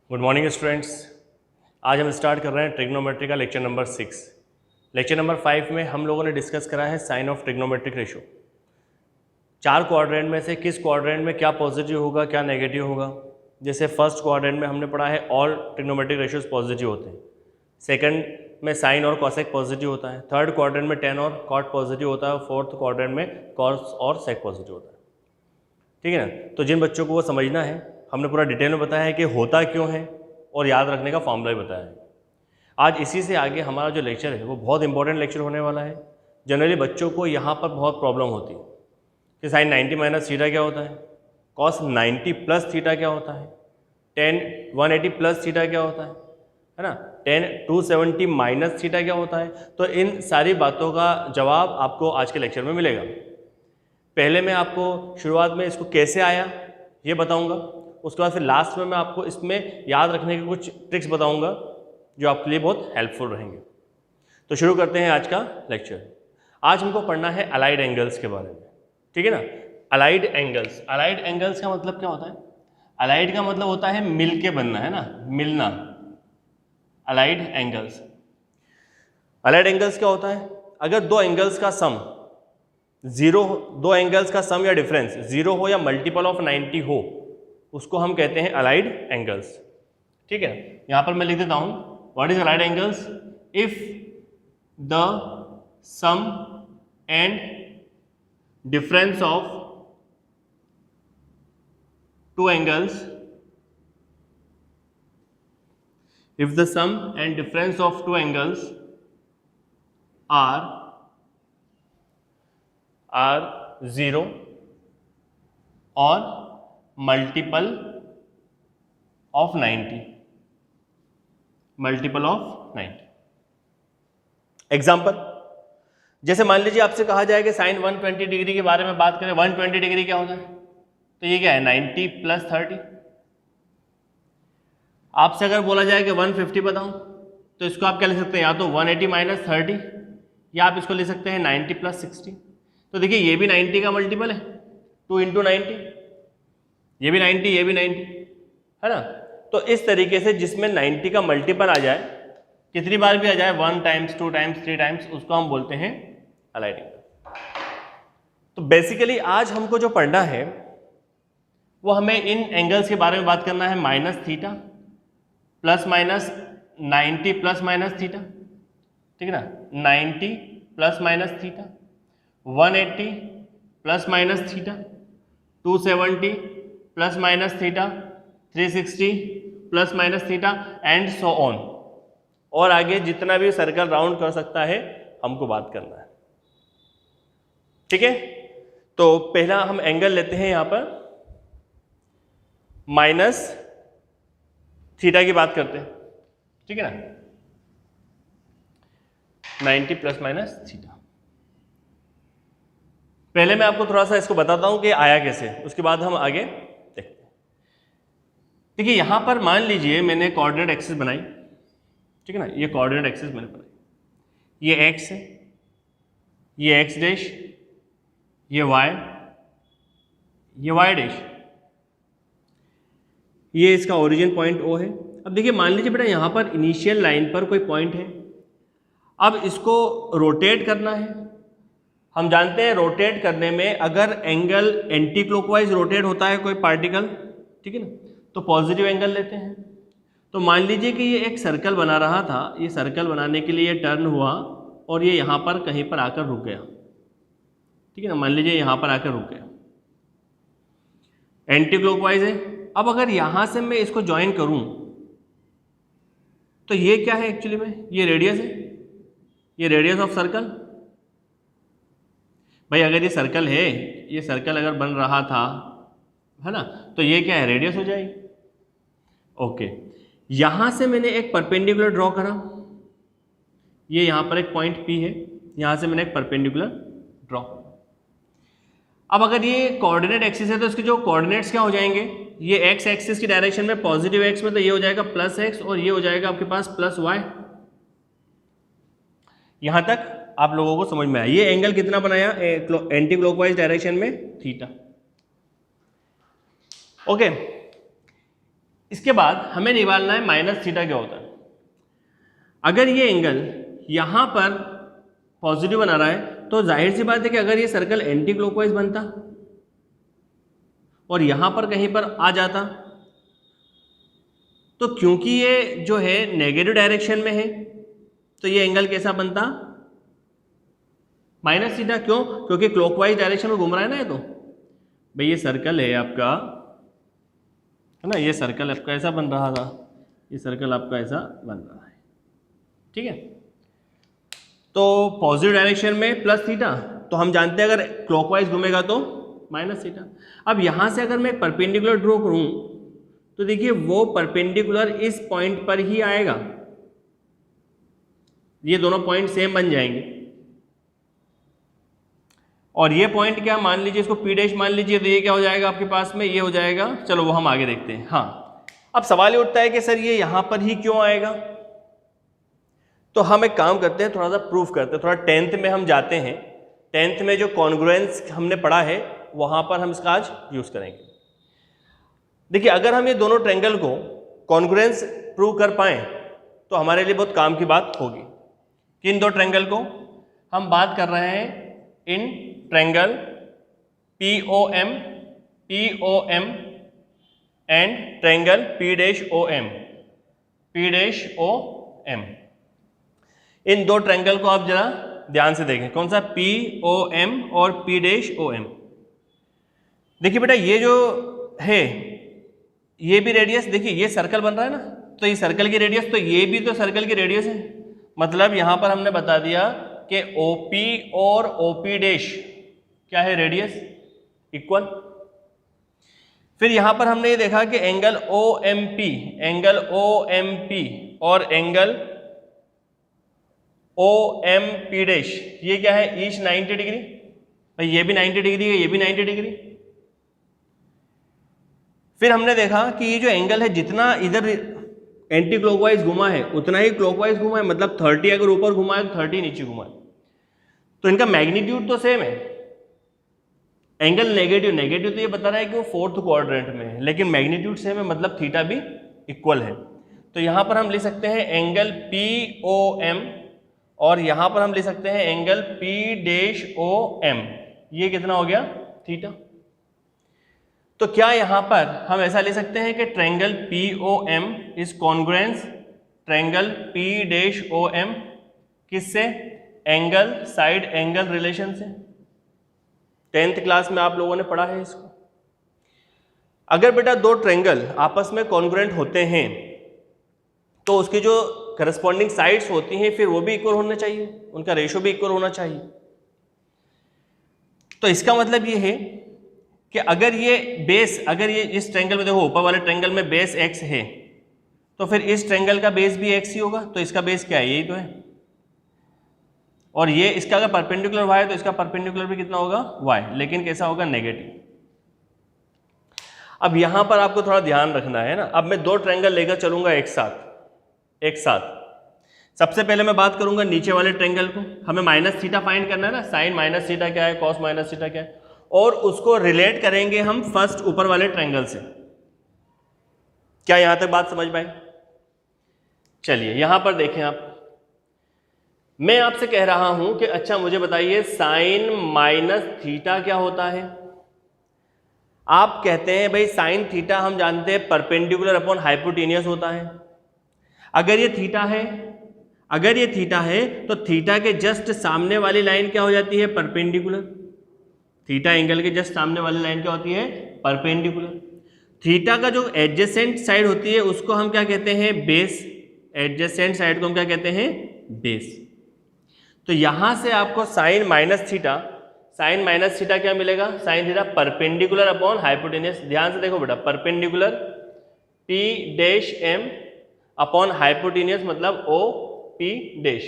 Good morning students. आज हम start कर रहे हैं ट्रिग्नोमेट्री का लेक्चर नंबर 6। लेक्चर नंबर 5 में हम लोगों ने डिस्कस करा है sign of trigonometric ratio. 4 quadrant में से किस क्वाड्रेंट में क्या पॉजिटिव होगा क्या नेगेटिव होगा। जैसे फर्स्ट क्वाड्रेंट में हमने पढ़ा है ऑल ट्रिग्नोमेट्रिक रेशोज पॉजिटिव होते हैं, सेकंड में साइन और कॉसेक पॉजिटिव होता है, थर्ड क्वाड्रेंट में टेन और कॉट पॉजिटिव होता है और फोर्थ क्वाड्रेंट में कॉस और सेक पॉजिटिव होता है। ठीक है ना। तो जिन बच्चों को वो समझना है, हमने पूरा डिटेल में बताया है कि होता क्यों है और याद रखने का फॉर्मूला भी बताया है। आज इसी से आगे हमारा जो लेक्चर है वो बहुत इंपॉर्टेंट लेक्चर होने वाला है। जनरली बच्चों को यहाँ पर बहुत प्रॉब्लम होती है कि साइन 90 माइनस थीटा क्या होता है, कॉस 90 प्लस थीटा क्या होता है, टेन 180 प्लस थीटा क्या होता है ना, टेन 270 माइनस थीटा क्या होता है। तो इन सारी बातों का जवाब आपको आज के लेक्चर में मिलेगा। पहले मैं आपको शुरुआत में इसको कैसे आया ये बताऊंगा, उसके बाद फिर लास्ट में मैं आपको इसमें याद रखने के कुछ ट्रिक्स बताऊंगा जो आपके लिए बहुत हेल्पफुल रहेंगे। तो शुरू करते हैं आज का लेक्चर। आज हमको पढ़ना है अलाइड एंगल्स के बारे में। ठीक है ना। अलाइड एंगल्स, अलाइड एंगल्स का मतलब क्या होता है? अलाइड का मतलब होता है मिल के बनना, है ना, मिलना। अलाइड एंगल्स, अलाइड एंगल्स क्या होता है? अगर दो एंगल्स का सम जीरो, दो एंगल्स का सम या डिफरेंस जीरो हो या मल्टीपल ऑफ 90 हो, उसको हम कहते हैं अलाइड एंगल्स। ठीक है। यहां पर मैं लिख देता हूं what is allied angles. If the sum and difference of two angles, if the sum and difference of two angles are zero or multiple of 90, multiple of 90। Example, जैसे मान लीजिए आपसे कहा जाए कि साइन 120 डिग्री के बारे में बात करें। 120 डिग्री क्या होता है? तो ये क्या है? 90 प्लस 30। आपसे अगर बोला जाए कि 150 बताऊं, तो इसको आप क्या लिख सकते हैं? या तो 180 माइनस 30 या आप इसको लिख सकते हैं 90 प्लस 60। तो देखिए ये भी 90 का मल्टीपल है, 2 इंटू 90, ये भी 90, ये भी 90, है ना। तो इस तरीके से जिसमें 90 का मल्टीपल आ जाए, कितनी बार भी आ जाए, 1 टाइम्स 2 टाइम्स 3 टाइम्स, उसको हम बोलते हैं अलाइड एंगल। तो बेसिकली आज हमको जो पढ़ना है वो हमें इन एंगल्स के बारे में बात करना है। Minus theta plus minus 90 plus minus theta, ठीक है ना, 90 plus minus theta, 180 plus minus theta, 270 plus minus theta, 360 plus minus theta and so on. और आगे जितना भी सर्कल राउंड कर सकता है हमको बात करना है। ठीक है। तो पहला हम एंगल लेते हैं यहां पर माइनस थीटा की बात करते हैं। ठीक है ना, 90 प्लस माइनस थीटा। पहले मैं आपको थोड़ा सा इसको बताता हूं कि आया कैसे, उसके बाद हम आगे देखते हैं। देखिए यहां पर मान लीजिए मैंने कोऑर्डिनेट एक्सिस बनाई। ठीक है ना, ये कोऑर्डिनेट एक्सिस मैंने बनाई, ये एक्स है, ये एक्स डैश, ये वाई, ये वाई डैश, ये इसका ओरिजिन पॉइंट ओ है। अब देखिए मान लीजिए बेटा यहां पर इनिशियल लाइन पर कोई पॉइंट है, अब इसको रोटेट करना है। हम जानते हैं रोटेट करने में अगर एंगल एंटी क्लॉकवाइज रोटेट होता है कोई पार्टिकल, ठीक है ना, तो पॉजिटिव एंगल लेते हैं। तो मान लीजिए कि ये एक सर्कल बना रहा था, ये सर्कल बनाने के लिए ये टर्न हुआ और ये यहां पर कहीं पर आकर रुक गया। ठीक है ना, मान लीजिए यहां पर आकर रुक गया, एंटी क्लॉकवाइज है। अब अगर यहां से मैं इसको ज्वाइन करूं तो ये क्या है एक्चुअली में? ये रेडियस है, ये रेडियस ऑफ सर्कल। भाई अगर ये सर्कल है, ये सर्कल अगर बन रहा था, है ना, तो ये क्या है? रेडियस हो जाएगी। ओके, यहां से मैंने एक परपेंडिकुलर ड्रॉ करा, ये यहां पर एक पॉइंट P है, यहां से मैंने एक परपेंडिकुलर ड्रॉ। अब अगर ये कोऑर्डिनेट एक्सिस है तो इसके जो कोऑर्डिनेट्स क्या हो जाएंगे? ये एक्स एक्सिस की डायरेक्शन में पॉजिटिव एक्स में, तो ये हो जाएगा प्लस एक्स और ये हो जाएगा आपके पास प्लस वाई। यहां तक आप लोगों को समझ में आया। ये एंगल कितना बनाया एंटी क्लॉकवाइज डायरेक्शन में? थीटा। ओके, इसके बाद हमें निकालना है माइनस थीटा क्या होता है। अगर ये एंगल यहाँ पर पॉजिटिव बना रहा है तो जाहिर सी बात है कि अगर ये सर्कल एंटी क्लॉकवाइज बनता और यहाँ पर कहीं पर आ जाता, तो क्योंकि ये जो है नेगेटिव डायरेक्शन में है तो ये एंगल कैसा बनता, माइनस थीटा। क्यों? क्योंकि क्लॉकवाइज डायरेक्शन में घूम रहा है ना ये। तो भाई ये सर्कल है आपका, है ना, ये सर्कल आपका ऐसा बन रहा था, ये सर्कल आपका ऐसा बन रहा है, ठीक है। तो पॉजिटिव डायरेक्शन में प्लस थीटा, तो हम जानते हैं अगर क्लॉकवाइज घूमेगा तो माइनस थीटा। अब यहाँ से अगर मैं परपेंडिकुलर ड्रॉ करूँ तो देखिए वो परपेंडिकुलर इस पॉइंट पर ही आएगा, ये दोनों पॉइंट सेम बन जाएंगे। और ये पॉइंट क्या मान लीजिए, इसको पी डैश मान लीजिए, तो ये क्या हो जाएगा आपके पास में, ये हो जाएगा। चलो वो हम आगे देखते हैं। हाँ, अब सवाल ये उठता है कि सर ये यहाँ पर ही क्यों आएगा। तो हम एक काम करते हैं, थोड़ा सा प्रूफ करते हैं, थोड़ा 10th में हम जाते हैं। 10th में जो कॉन्ग्रुएंस हमने पढ़ा है वहाँ पर हम इसका आज यूज़ करेंगे। देखिए अगर हम ये दोनों ट्रायंगल को कॉन्ग्रुएंस प्रूव कर पाएँ तो हमारे लिए बहुत काम की बात होगी। किन दो ट्रायंगल को हम बात कर रहे हैं, in triangle POM and triangle P dash OM। इन दो ट्रायंगल को आप जरा ध्यान से देखें, कौन सा, POM और P डैश OM। देखिए बेटा ये जो है ये भी रेडियस, देखिए ये सर्कल बन रहा है ना, तो ये सर्कल की रेडियस, तो ये भी तो सर्कल की रेडियस है। मतलब यहां पर हमने बता दिया कि OP और OP डैश क्या है, रेडियस इक्वल। फिर यहां पर हमने ये देखा कि एंगल OMP और एंगल OMP डैश ये क्या है, ईच 90 डिग्री। भाई ये भी 90 डिग्री है, ये भी 90 डिग्री। फिर हमने देखा कि ये जो एंगल है जितना इधर एंटी क्लॉकवाइज घुमा है उतना ही क्लॉकवाइज घुमा है, मतलब 30 अगर ऊपर घुमा है तो 30 नीचे घुमा है, तो इनका मैग्नीट्यूड तो सेम है। एंगल नेगेटिव तो ये बता रहा है कि वो 4th क्वाड्रेंट में है, लेकिन मैग्नीट्यूड सेम है, मतलब थीटा भी इक्वल है। तो यहां पर हम ले सकते हैं एंगल POM और यहां पर हम ले सकते हैं एंगल P डैश OM। ये कितना हो गया, थीटा। तो क्या यहां पर हम ऐसा ले सकते हैं कि triangle POM is congruence triangle P dash OM किससे, एंगल साइड एंगल रिलेशन से। 10th क्लास में आप लोगों ने पढ़ा है इसको। अगर बेटा दो ट्रायंगल आपस में कॉन्ग्रुएंट होते हैं तो उसकी जो करस्पॉन्डिंग साइड्स होती हैं फिर वो भी इक्वल होना चाहिए, उनका रेशो भी इक्वल होना चाहिए। तो इसका मतलब ये है कि अगर ये बेस, अगर ये इस ट्रायंगल में देखो ऊपर वाले ट्रायंगल में बेस x है तो फिर इस ट्रायंगल का बेस भी x ही होगा, तो इसका बेस क्या है, यही तो है। और ये इसका अगर परपेंडिकुलर y है तो इसका परपेंडिकुलर भी कितना होगा, y, लेकिन कैसा होगा, नेगेटिव। अब यहां पर आपको थोड़ा ध्यान रखना है ना। अब मैं दो ट्रायंगल लेकर चलूंगा एक साथ। सबसे पहले मैं बात करूंगा नीचे वाले ट्रायंगल को, हमें माइनस थीटा फाइंड करना है ना, साइन माइनस थीटा क्या है, कॉस माइनस थीटा क्या है, और उसको रिलेट करेंगे हम फर्स्ट ऊपर वाले ट्रायंगल से। क्या यहां तक बात समझ पाए? चलिए यहां पर देखें आप, मैं आपसे कह रहा हूं कि अच्छा मुझे बताइए साइन माइनस थीटा क्या होता है। आप कहते हैं भाई साइन थीटा हम जानते हैं परपेंडिकुलर अपॉन हाइपोटेनियस होता है। अगर ये थीटा है तो थीटा के जस्ट सामने वाली लाइन क्या हो जाती है, परपेंडिकुलर। थीटा एंगल के जस्ट सामने वाली लाइन क्या होती है, परपेंडिकुलर। थीटा का जो एडजेसेंट साइड होती है उसको हम क्या कहते हैं, बेस। एडजेसेंट साइड को हम क्या कहते हैं, बेस। तो यहां से आपको साइन माइनस थीटा क्या मिलेगा, sine theta perpendicular upon hypotenuse. ध्यान से देखो बेटा, perpendicular P dash M upon hypotenuse मतलब OP डैश,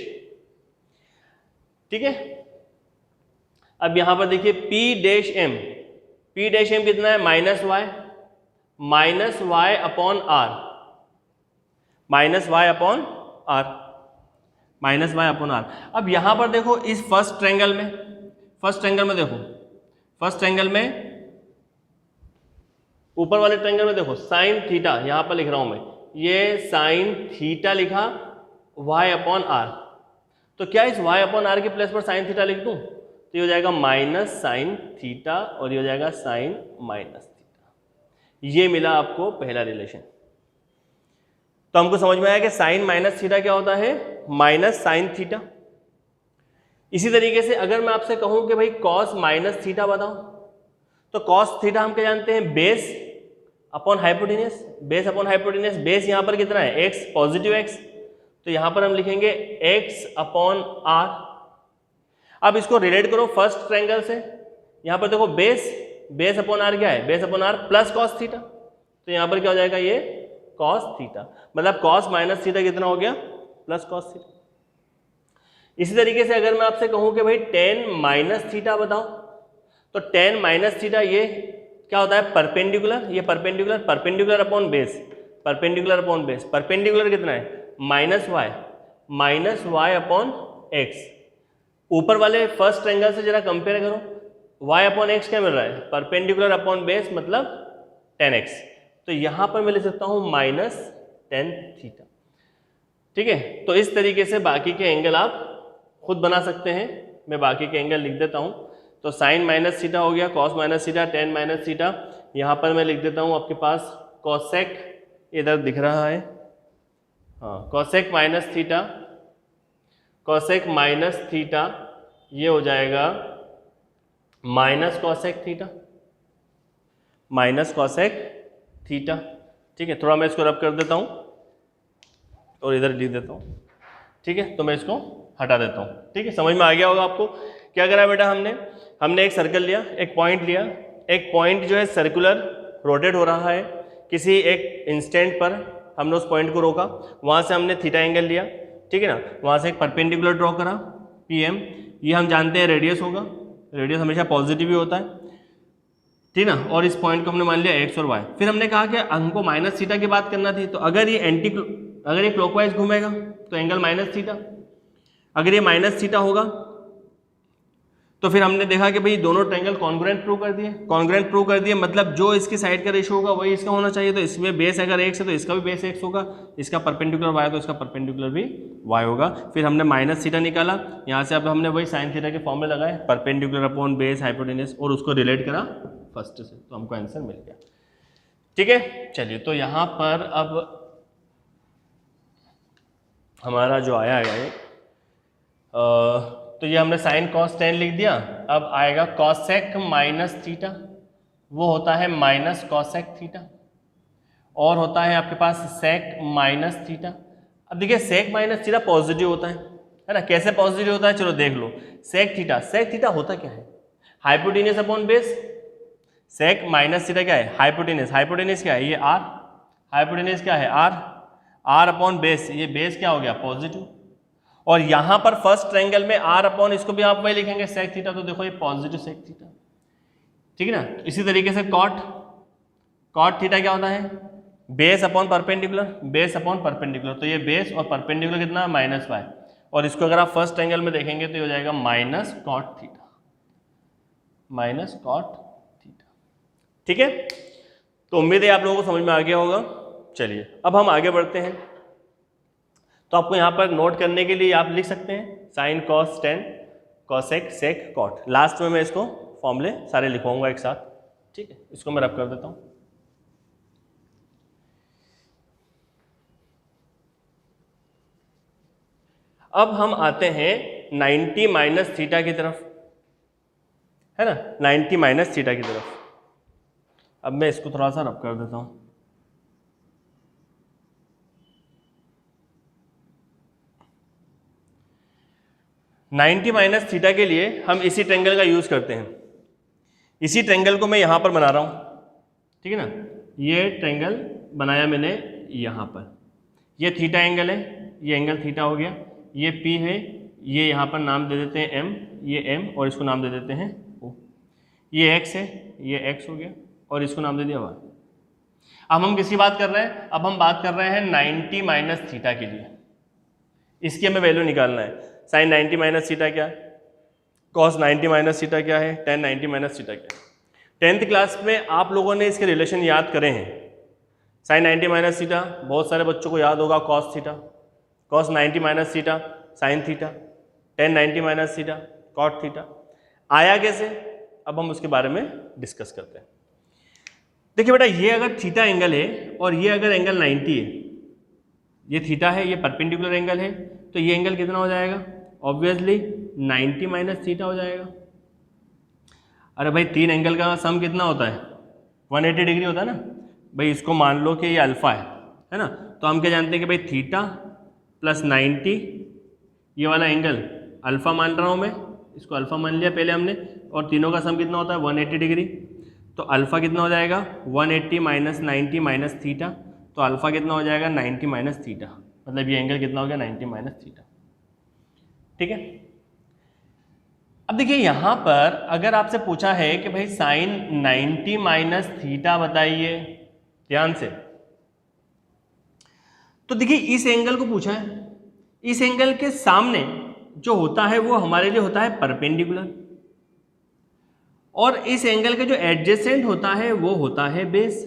ठीक है। अब यहां पर देखिए P डैश M कितना है, माइनस y अपॉन R, अब यहां पर देखो इस फर्स्ट ट्रायंगल में देखो, फर्स्ट ट्रायंगल में ऊपर वाले ट्रायंगल में देखो साइन थीटा, यहाँ पर लिख रहा हूँ मैं, ये साइन थीटा लिखा y अपॉन आर, तो क्या इस y अपॉन आर के प्लेस पर साइन थीटा लिख दूँ, तो ये हो जाएगा माइनस साइन थीटा और ये हो जाएगा साइन माइनस थीटा। ये मिला आपको पहला रिलेशन। तो हमको समझ में आया कि साइन माइनस थीटा क्या होता है, माइनस साइन थीटा। इसी तरीके से अगर मैं आपसे कहूं कि भाई कॉस माइनस थीटा बताओ, तो कॉस थीटा हम क्या जानते हैं, base upon hypotenuse, base upon hypotenuse. Base यहाँ पर कितना है, x, पॉजिटिव x, तो यहाँ पर हम लिखेंगे x अपॉन आर। अब इसको रिलेट करो फर्स्ट ट्रायंगल से, यहाँ पर देखो बेस अपॉन आर क्या है, base upon R plus cos theta, तो यहाँ पर क्या हो जाएगा, ये कॉस थीटा, मतलब कॉस माइनस थीटा कितना हो गया, प्लस कॉस थीटा। इसी तरीके से अगर मैं आपसे कहूं कि भाई टेन माइनस थीटा बताओ, तो टेन माइनस थीटा ये क्या होता है, परपेंडिकुलर, ये perpendicular upon base, perpendicular upon base, perpendicular कितना है, माइनस वाई अपॉन एक्स। ऊपर वाले फर्स्ट ट्रायंगल से जरा कंपेयर करो, y अपॉन एक्स क्या मिल रहा है, परपेंडिकुलर अपॉन बेस मतलब 10x, तो यहां पर मैं लिख सकता हूं माइनस 10 थीटा। ठीक है, तो इस तरीके से बाकी के एंगल आप खुद बना सकते हैं। मैं बाकी के एंगल लिख देता हूं, तो साइन माइनस थीटा हो गया, cos minus theta, ten minus theta, यहाँ पर मैं लिख देता हूँ आपके पास कॉसेक, इधर दिख रहा है, हाँ, cosec minus theta, cosec minus theta ये हो जाएगा minus cosec theta, minus cosec theta. ठीक है, थोड़ा मैं इसको रब कर देता हूँ और इधर लिख देता हूँ। ठीक है, तो मैं इसको हटा देता हूँ। ठीक है, समझ में आ गया होगा आपको। क्या करा बेटा, हमने एक सर्कल लिया, एक पॉइंट लिया, एक पॉइंट जो है सर्कुलर रोटेट हो रहा है, किसी एक इंस्टेंट पर हमने उस पॉइंट को रोका, वहाँ से हमने थीटा एंगल लिया, ठीक है ना, वहाँ से एक परपेंडिकुलर ड्रॉ करा PM, ये हम जानते हैं रेडियस होगा, रेडियस हमेशा पॉजिटिव ही होता है, ठीक ना, और इस पॉइंट को हमने मान लिया x और y। फिर हमने कहा कि हमको माइनस थीटा की बात करना थी, तो अगर ये क्लॉकवाइज घूमेगा तो एंगल माइनस थीटा, अगर ये माइनस थीटा होगा तो फिर हमने देखा कि भाई दोनों ट्रायंगल कॉन्ग्रुएंट प्रूव कर दिए, मतलब जो इसकी साइड का रेशियो होगा वही इसका होना चाहिए। तो इसमें बेस अगर x है तो इसका भी बेस x होगा, इसका परपेंडिकुलर y है तो इसका परपेंडिकुलर भी y होगा। फिर हमने माइनस थीटा निकाला, यहाँ से अब हमने वही साइन थीटा के फॉर्मूले लगाए, परपेंडिकुलर अपॉन बेस हाइपोटेन्यूस, और उसको रिलेट करा फर्स्ट से, तो हमको आंसर मिल गया। ठीक है, चलिए, तो यहाँ पर अब हमारा जो आया है तो ये हमने साइन कॉस 10 लिख दिया। अब आएगा कॉसेक माइनस थीटा, वो होता है माइनस कॉसेक थीटा, और होता है आपके पास सेक माइनस थीटा। अब देखिए सेक माइनस थीटा पॉजिटिव होता है ना, कैसे पॉजिटिव होता है, चलो देख लो। सेक थीटा होता क्या है, hypotenuse upon base. Sec minus theta क्या है, हाइपोटेन्यूस क्या है, ये आर, हाइपोटेन्यूस क्या है आर अपॉन बेस, ये बेस क्या हो गया, पॉजिटिव। और यहां पर फर्स्ट ट्रायंगल में आर अपॉन, इसको भी आप वही लिखेंगे सेक थीटा, तो देखो ये पॉजिटिव सेक थीटा, ठीक है ना। इसी तरीके से कॉट थीटा क्या होता है, बेस अपॉन परपेंडिकुलर, तो ये बेस और परपेंडिकुलर कितना, माइनस वाई, और इसको अगर आप फर्स्ट ट्रायंगल में देखेंगे तो ये हो जाएगा माइनस कॉट थीटा। ठीक है, तो उम्मीद है आप लोगों को समझ में आ गया होगा। चलिए अब हम आगे बढ़ते हैं। तो आपको यहाँ पर नोट करने के लिए आप लिख सकते हैं sine cos 10 cosec sec cot. Last में मैं इसको फॉर्मूले सारे लिखवाऊंगा एक साथ, ठीक है। इसको मैं रब कर देता हूँ। अब हम आते हैं 90 माइनस थीटा की तरफ, है ना, 90 माइनस थीटा की तरफ। अब मैं इसको थोड़ा सा रब कर देता हूँ। नाइन्टी माइनस थीटा के लिए हम इसी ट्रायंगल का यूज करते हैं। इसी ट्रायंगल को मैं यहाँ पर बना रहा हूँ, ठीक है ना। ये ट्रायंगल बनाया मैंने यहाँ पर, ये थीटा एंगल है, ये एंगल थीटा हो गया, ये P है, ये यहाँ पर नाम दे देते हैं M, ये M, और इसको नाम दे देते हैं O। ये X है, ये X हो गया, और इसको नाम दे दिया Y। अब हम किसकी बात कर रहे हैं, अब हम बात कर रहे हैं 90 माइनस थीटा के लिए। इसकी हमें वैल्यू निकालना है। साइन 90 माइनस थीटा क्या है, कॉस 90 माइनस थीटा क्या है, टेन 90 माइनस थीटा क्या है। 10th क्लास में आप लोगों ने इसके रिलेशन याद करे हैं। साइन 90 माइनस थीटा बहुत सारे बच्चों को याद होगा, cos theta, cos 90 minus theta sine theta, tan 90 minus theta cot theta. आया कैसे, अब हम उसके बारे में डिस्कस करते हैं। देखिए बेटा, ये अगर थीटा एंगल है और ये अगर एंगल 90 है, ये थीटा है, ये परपेंडिकुलर एंगल है, तो ये एंगल कितना हो जाएगा? ऑब्वियसली 90 माइनस थीटा हो जाएगा। अरे भाई, तीन एंगल का सम कितना होता है? 180 डिग्री होता है ना भाई। इसको मान लो कि ये अल्फा है ना, तो हम क्या जानते हैं कि भाई थीटा प्लस 90, ये वाला एंगल अल्फा मान रहा हूँ मैं, इसको अल्फा मान लिया पहले हमने, और तीनों का सम कितना होता है? 180 डिग्री। तो अल्फा कितना हो जाएगा? 180 माइनस 90 माइनस थीटा, तो अल्फा कितना हो जाएगा? 90 माइनस थीटा, मतलब ये एंगल कितना हो गया? 90 माइनस थीटा। ठीक है। अब देखिए यहाँ पर अगर आपसे पूछा है कि भाई साइन 90 माइनस थीटा बताइए, ध्यान से, तो देखिए इस एंगल को पूछा है, इस एंगल के सामने जो होता है वो हमारे लिए होता है परपेंडिकुलर, और इस एंगल के जो एडजेसेंट होता है वो होता है बेस।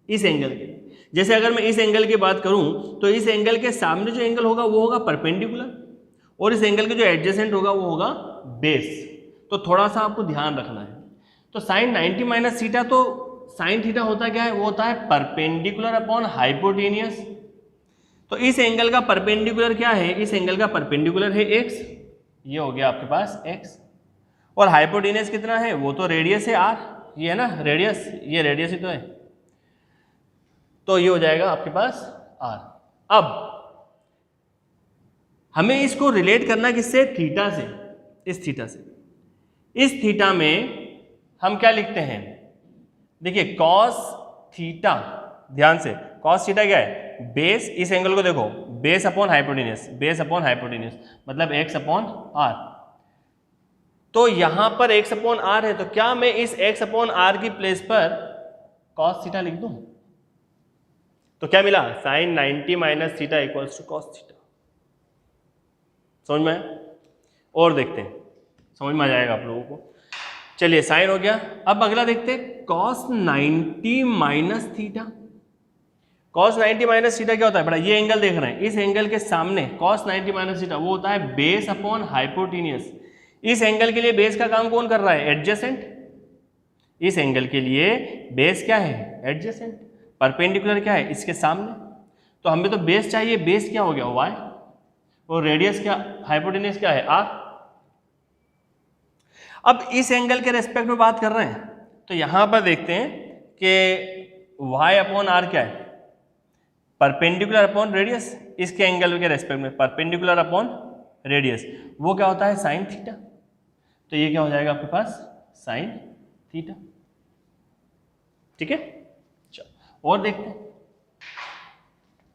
इस एंगल के, जैसे अगर मैं इस एंगल की बात करूं तो इस एंगल के सामने जो एंगल होगा वो होगा परपेंडिकुलर, और इस एंगल के जो एडजेसेंट होगा वो होगा बेस। तो थोड़ा सा आपको ध्यान रखना है। तो साइन 90 माइनस थीटा, तो साइन थीटा होता क्या है? वो होता है परपेंडिकुलर अपॉन हाइपोटेनियस। तो इस एंगल का परपेंडिकुलर क्या है? इस एंगल का परपेंडिकुलर है x, ये हो गया आपके पास x, और हाइपोटेनियस कितना है? वो तो रेडियस है r, ये है ना रेडियस, ये रेडियस ही तो है, तो ये हो जाएगा आपके पास r। अब हमें इसको रिलेट करना किससे? थीटा से, इस थीटा से। इस थीटा में हम क्या लिखते हैं? देखिए कॉस थीटा, ध्यान से, कॉस थीटा क्या है? बेस, इस एंगल को देखो, base upon hypotenuse, base upon hypotenuse मतलब x अपॉन r। तो यहां पर x अपॉन r है, तो क्या मैं इस x अपॉन r की प्लेस पर कॉस थीटा लिख दूं? तो क्या मिला? Sine 90 minus theta equals to cos theta. समझ में आया? और देखते हैं, समझ में आ जाएगा आप लोगों को। चलिए, साइन हो गया। अब अगला देखते हैं, cos 90 minus theta. Cos 90 minus theta क्या होता है बेटा? ये एंगल देख रहे हैं, इस एंगल के सामने कॉस 90 माइनस थीटा वो होता है बेस अपॉन हाइपोटेनियस। इस एंगल के लिए बेस का काम कौन कर रहा है? एडजेसेंट। इस एंगल के लिए बेस क्या है? एडजेसेंट। परपेंडिकुलर क्या है? इसके सामने। तो हमें तो बेस चाहिए, बेस क्या हो गया? y, और रेडियस क्या, हाइपोटेनियस क्या है? r। अब इस एंगल के रेस्पेक्ट में बात कर रहे हैं, तो यहां पर देखते हैं कि y अपॉन r क्या है? Perpendicular upon radius. इसके एंगल के रेस्पेक्ट में परपेंडिकुलर अपॉन रेडियस वो क्या होता है? Sign theta. तो ये क्या हो जाएगा आपके पास? Sine theta. ठीक है, चलो और देखते हैं।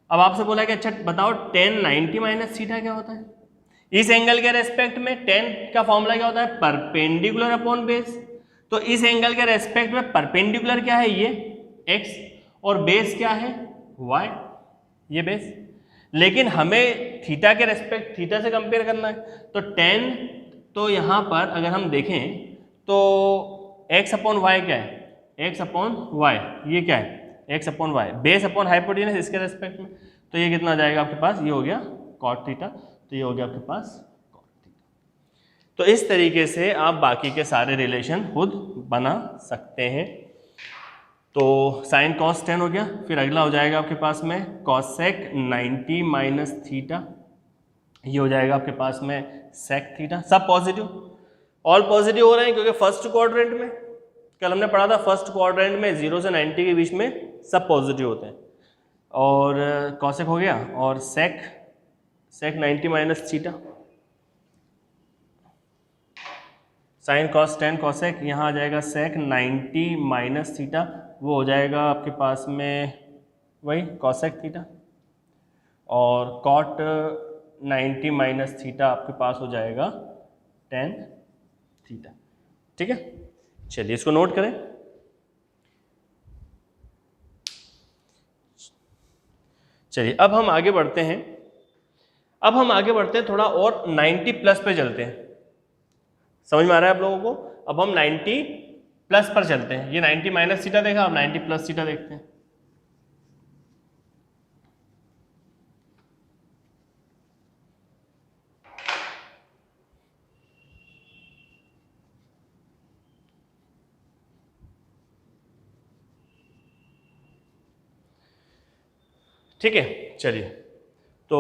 अब आपसे बोला कि अच्छा बताओ टेन 90 माइनस थीटा क्या होता है? इस एंगल के रेस्पेक्ट में टेन का फॉर्मूला क्या होता है? Perpendicular upon base. तो इस एंगल के रेस्पेक्ट में परपेंडिकुलर क्या है? ये x, और बेस क्या है? y, ये बेस। लेकिन हमें थीटा के रेस्पेक्ट, थीटा से कंपेयर करना है, तो टेन, तो यहाँ पर अगर हम देखें तो x अपॉन वाई क्या है? x अपॉन वाई, ये क्या है? x upon y, base upon hypotenuse इसके रेस्पेक्ट में, तो ये कितना आ जाएगा आपके पास? ये हो गया कॉट थीटा, तो ये हो गया आपके पास कॉट थीटा। तो इस तरीके से आप बाकी के सारे रिलेशन खुद बना सकते हैं। तो साइन कॉस 10 हो गया, फिर अगला हो जाएगा आपके पास में कॉसेक 90 माइनस थीटा, ये हो जाएगा आपके पास में सेक थीटा। सब पॉजिटिव, ऑल पॉजिटिव हो रहे हैं क्योंकि फर्स्ट क्वाड्रेंट में, कल हमने पढ़ा था फर्स्ट क्वाड्रेंट में 0 से 90 के बीच में सब पॉजिटिव होते हैं। और कॉसेक हो गया, और सेक 90 minus theta, sign cos 10 cosec, यहाँ आ जाएगा सेक 90 माइनस थीटा, वो हो जाएगा आपके पास में वही कॉसेक थीटा, और कॉट 90 माइनस थीटा आपके पास हो जाएगा टेन थीटा। ठीक है, चलिए इसको नोट करें। चलिए अब हम आगे बढ़ते हैं, थोड़ा और 90 प्लस पे चलते हैं। समझ में आ रहा है आप लोगों को? अब हम 90 प्लस पर चलते हैं, ये 90 माइनस थीटा देखा, अब 90 प्लस थीटा देखते हैं। ठीक है, चलिए, तो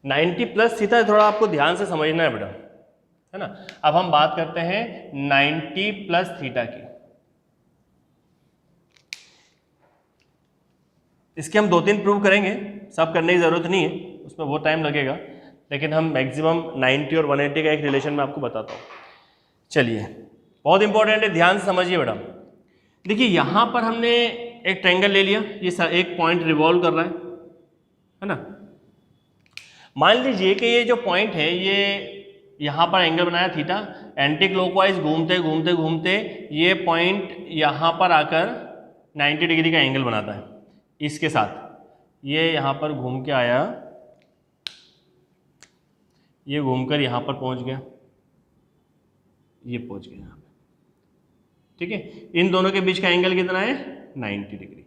90 प्लस थीटा थोड़ा आपको ध्यान से समझना है बेटा, है ना। अब हम बात करते हैं 90 प्लस थीटा की। इसके हम 2-3 प्रूव करेंगे, सब करने की ज़रूरत नहीं है, उसमें बहुत टाइम लगेगा, लेकिन हम मैक्सिमम 90 और 180 का एक रिलेशन में आपको बताता हूँ। चलिए, बहुत इंपॉर्टेंट है, ध्यान से समझिए बेटा। देखिए यहाँ पर हमने एक ट्रायंगल ले लिया, ये एक पॉइंट रिवॉल्व कर रहा है ना। मान लीजिए कि ये जो पॉइंट है, ये यहाँ पर एंगल बनाया थीटा, एंटी क्लॉकवाइज घूमते घूमते घूमते ये पॉइंट यहाँ पर आकर 90 डिग्री का एंगल बनाता है इसके साथ। ये यहाँ पर घूम के आया, ये घूमकर यहाँ पर पहुँच गया, ये पहुँच गया यहाँ पे, ठीक है। इन दोनों के बीच का एंगल कितना है? 90 डिग्री।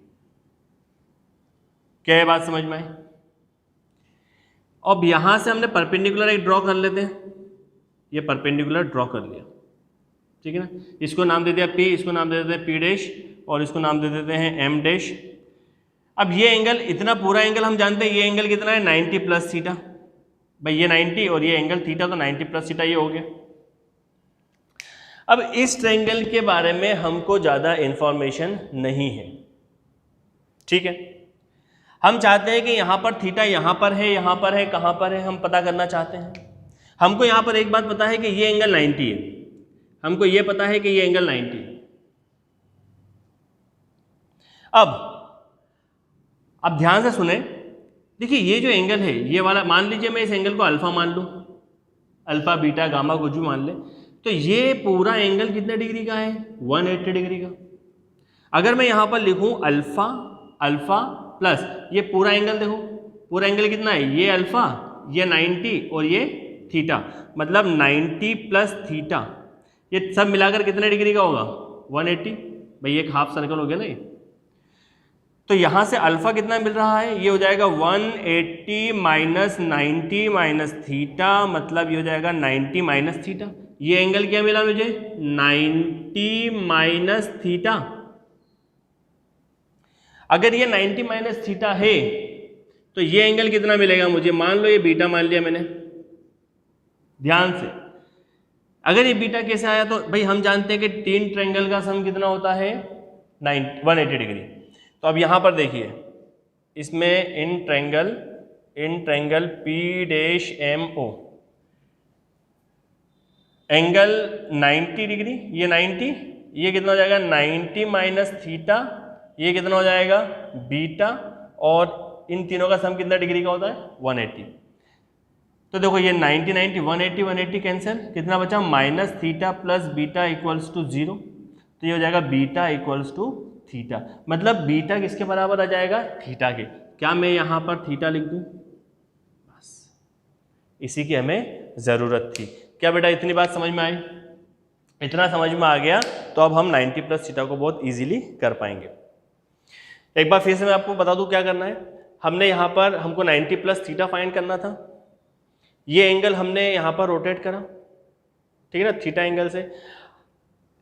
क्या ये बात समझ में आई? अब यहां से हमने परपेंडिकुलर एक ड्रॉ कर लेते हैं, ये परपेंडिकुलर ड्रॉ कर लिया, ठीक है ना। इसको नाम दे दिया P, इसको नाम दे देते हैं P डैश, और इसको नाम दे देते हैं M डैश। अब ये एंगल, इतना पूरा एंगल हम जानते हैं, ये एंगल कितना है? 90 प्लस थीटा। भाई ये 90 और ये एंगल थीटा, तो 90 प्लस थीटा ये हो गया। अब इस ट्रायंगल के बारे में हमको ज़्यादा इंफॉर्मेशन नहीं है, ठीक है। हम चाहते हैं कि यहाँ पर थीटा यहाँ पर है, यहाँ पर है, कहाँ पर है, हम पता करना चाहते हैं। हमको यहाँ पर एक बात पता है कि ये एंगल 90 है, हमको ये पता है कि ये एंगल 90 है। अब ध्यान से सुने, देखिए ये जो एंगल है, ये वाला, मान लीजिए मैं इस एंगल को अल्फा मान लूँ, अल्फा बीटा गामा कुछ भी मान ले, तो ये पूरा एंगल कितने डिग्री का है? 180 डिग्री का। अगर मैं यहाँ पर लिखूँ अल्फा, अल्फा प्लस ये पूरा एंगल, देखो पूरा एंगल कितना है? ये अल्फा, ये 90 और ये थीटा, मतलब 90 प्लस थीटा, ये सब मिलाकर कितने डिग्री का होगा? 180। भाई एक हाफ सर्कल हो गया ना ये। तो यहाँ से अल्फा कितना मिल रहा है? ये हो जाएगा 180 माइनस 90 माइनस थीटा, मतलब ये हो जाएगा 90 माइनस थीटा। ये एंगल क्या मिला मुझे? 90 माइनस थीटा। अगर ये 90 माइनस थीटा है तो ये एंगल कितना मिलेगा मुझे? मान लो ये बीटा मान लिया मैंने, ध्यान से। अगर ये बीटा कैसे आया? तो भाई हम जानते हैं कि 3 ट्रायंगल का सम कितना होता है? 180 डिग्री। तो अब यहाँ पर देखिए, इसमें in triangle P dash M O angle 90 degree, ये 90, ये कितना हो जाएगा? 90 माइनस थीटा, ये कितना हो जाएगा? बीटा, और इन तीनों का सम कितना डिग्री का होता है? 180। तो देखो ये 90 90 180 180 कैंसिल, कितना बचा? Minus theta plus beta equals to 0। तो ये हो जाएगा बीटा इक्वल्स टू थीटा, मतलब बीटा किसके बराबर आ जाएगा? थीटा के। क्या मैं यहाँ पर थीटा लिख दूँ? बस इसी की हमें ज़रूरत थी। क्या बेटा इतनी बात समझ में आई? इतना समझ में आ गया तो अब हम 90 प्लस थीटा को बहुत ईजिली कर पाएंगे। एक बार फिर से मैं आपको बता दूं क्या करना है। हमने यहाँ पर, हमको 90 प्लस थीटा फाइंड करना था। ये एंगल हमने यहाँ पर रोटेट करा, ठीक है ना, थीटा एंगल से।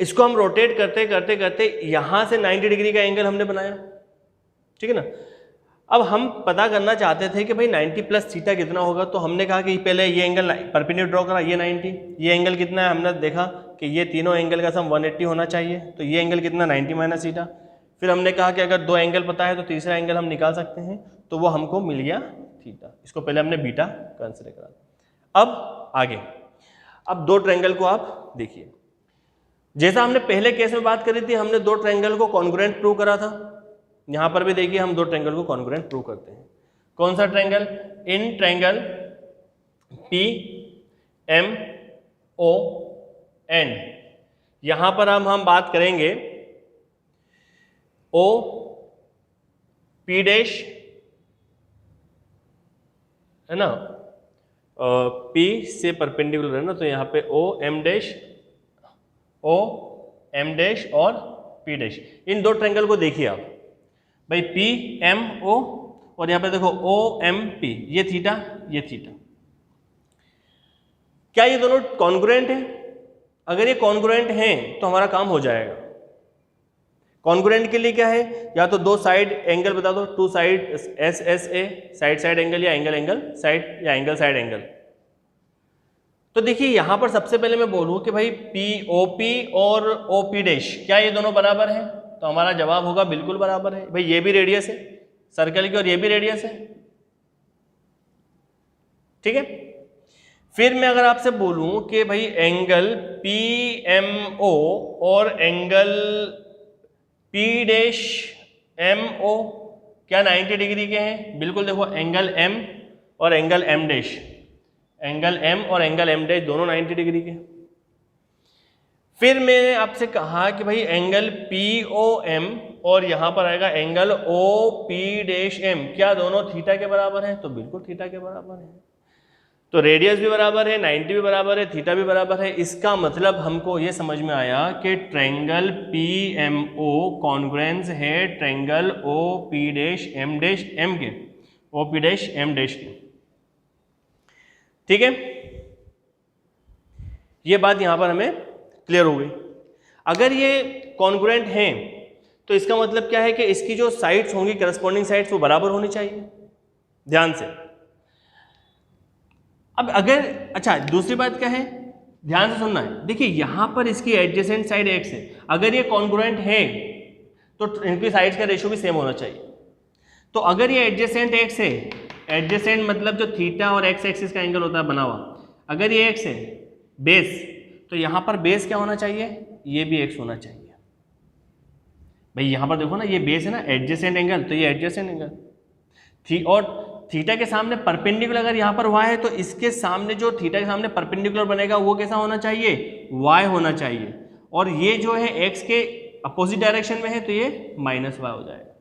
इसको हम रोटेट करते करते करते यहाँ से 90 डिग्री का एंगल हमने बनाया, ठीक है ना। अब हम पता करना चाहते थे कि भाई 90 प्लस थीटा कितना होगा, तो हमने कहा कि पहले ये एंगल परपेंडिकुलर ड्रॉ करा, ये 90, ये एंगल कितना है? हमने देखा कि ये तीनों एंगल का सम 180 होना चाहिए, तो ये एंगल कितना? 90 माइनस थीटा। फिर हमने कहा कि अगर 2 एंगल पता है तो तीसरा एंगल हम निकाल सकते हैं, तो वो हमको मिल गया थीटा। इसको पहले हमने बीटा कंसिडर करा। अब आगे, अब 2 ट्रायंगल को आप देखिए, जैसा हमने पहले केस में बात करी थी, हमने 2 ट्रायंगल को कॉन्ग्रुएंट प्रूव करा था। यहाँ पर भी देखिए हम 2 ट्रायंगल को कॉन्ग्रुएंट प्रूव करते हैं। कौन सा triangle? In triangle P M O N। यहाँ पर हम बात करेंगे O P डैश, है ना, P से परपेंडिकुलर है ना, तो यहाँ पे O M dash, O M dash और पी डैश। इन दो ट्रायंगल को देखिए आप भाई, पी एम ओ और यहाँ पे देखो ओ एम पी, ये थीटा ये थीटा। क्या ये दोनों कॉन्ग्रुएंट है? अगर ये कॉन्ग्रुएंट हैं तो हमारा काम हो जाएगा। कॉन्ग्रुएंट के लिए क्या है, या तो दो साइड एंगल बता दो, two side S S A, side side angle या एंगल एंगल साइड या एंगल साइड एंगल। तो देखिए यहां पर सबसे पहले मैं बोलूं कि भाई पी ओ पी और ओ पी डैश, क्या ये दोनों बराबर हैं? तो हमारा जवाब होगा बिल्कुल बराबर है भाई, ये भी रेडियस है सर्कल की और ये भी रेडियस है, ठीक है। फिर मैं अगर आपसे बोलूं कि भाई एंगल पी एम ओ और angle P dash M O क्या 90 डिग्री के हैं? बिल्कुल, देखो एंगल एम और angle M dash, angle M और एंगल एम डैश दोनों 90 डिग्री के। फिर मैंने आपसे कहा कि भाई एंगल पी ओ एम और यहां पर आएगा angle O P dash M, क्या दोनों थीटा के बराबर हैं? तो बिल्कुल थीटा के बराबर है। तो रेडियस भी बराबर है, 90 भी बराबर है, थीटा भी बराबर है। इसका मतलब हमको ये समझ में आया कि triangle P M O congruence है triangle O P dash M K, O P dash M dash K, ठीक है। ये बात यहां पर हमें क्लियर हो गई। अगर ये कॉन्ग्रुएंट हैं तो इसका मतलब क्या है कि इसकी जो साइड्स होंगी, करस्पॉन्डिंग साइड्स, वो बराबर होनी चाहिए, ध्यान से। अब अगर, अच्छा दूसरी बात क्या है, ध्यान से सुनना है। देखिए यहां पर इसकी एडजेसेंट साइड x है, अगर ये कॉन्ग्रुएंट है तो इनकी साइड्स का रेशियो भी सेम होना चाहिए। तो अगर ये एडजेसेंट x है, एडजेसेंट मतलब जो थीटा और x एक्सिस का एंगल होता है बना हुआ, अगर ये x है बेस, तो यहां पर बेस क्या होना चाहिए? ये भी x होना चाहिए भाई। यहां पर देखो ना, ये बेस है ना, एडजेसेंट एंगल, तो ये एडजेसेंट एंगल और थीटा के सामने परपेंडिकुलर अगर यहाँ पर y है तो इसके सामने जो थीटा के सामने परपेंडिकुलर बनेगा वो कैसा होना चाहिए? y होना चाहिए। और ये जो है x के अपोजिट डायरेक्शन में है तो ये माइनस y हो जाएगा।